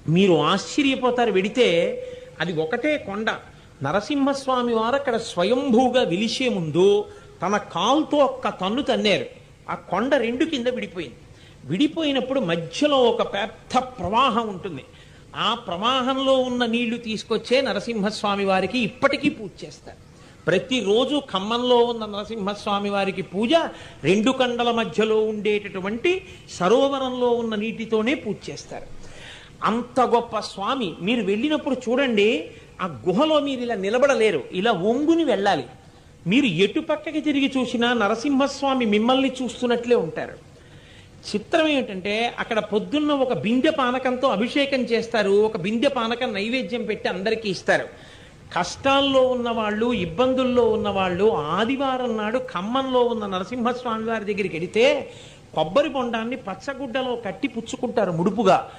మీరు ఆశ్చర్యపోతారు. వెడితే అది ఒకటే కొండ. నరసింహస్వామి వారు అక్కడ స్వయంభూగా వెలిసే ముందు తన కాలుతో ఒక్క తన్ను తన్నారు. ఆ కొండ రెండు కింద విడిపోయింది. విడిపోయినప్పుడు మధ్యలో ఒక పెద్ద ప్రవాహం ఉంటుంది. ఆ ప్రవాహంలో ఉన్న నీళ్లు తీసుకొచ్చే నరసింహస్వామి వారికి ఇప్పటికీ పూజ చేస్తారు. ప్రతిరోజు ఖమ్మంలో ఉన్న నరసింహస్వామి వారికి పూజ రెండు కొండల మధ్యలో ఉండేటటువంటి సరోవరంలో ఉన్న నీటితోనే పూజ చేస్తారు. అంత గొప్ప స్వామి. మీరు వెళ్ళినప్పుడు చూడండి, ఆ గుహలో మీరు ఇలా నిలబడలేరు, ఇలా ఒంగుని వెళ్ళాలి. మీరు ఎటు పక్కకి తిరిగి చూసినా నరసింహస్వామి మిమ్మల్ని చూస్తున్నట్లే ఉంటారు. చిత్రం ఏమిటంటే అక్కడ పొద్దున్న ఒక బిందె పానకంతో అభిషేకం చేస్తారు. ఒక బిందె పానకం నైవేద్యం పెట్టి అందరికీ ఇస్తారు. కష్టాల్లో ఉన్నవాళ్ళు, ఇబ్బందుల్లో ఉన్నవాళ్ళు ఆదివారం నాడు ఖమ్మంలో ఉన్న నరసింహస్వామి వారి దగ్గరికి వెడితే కొబ్బరి బొండాన్ని పచ్చగుడ్డలో కట్టి పుచ్చుకుంటారు ముడుపుగా.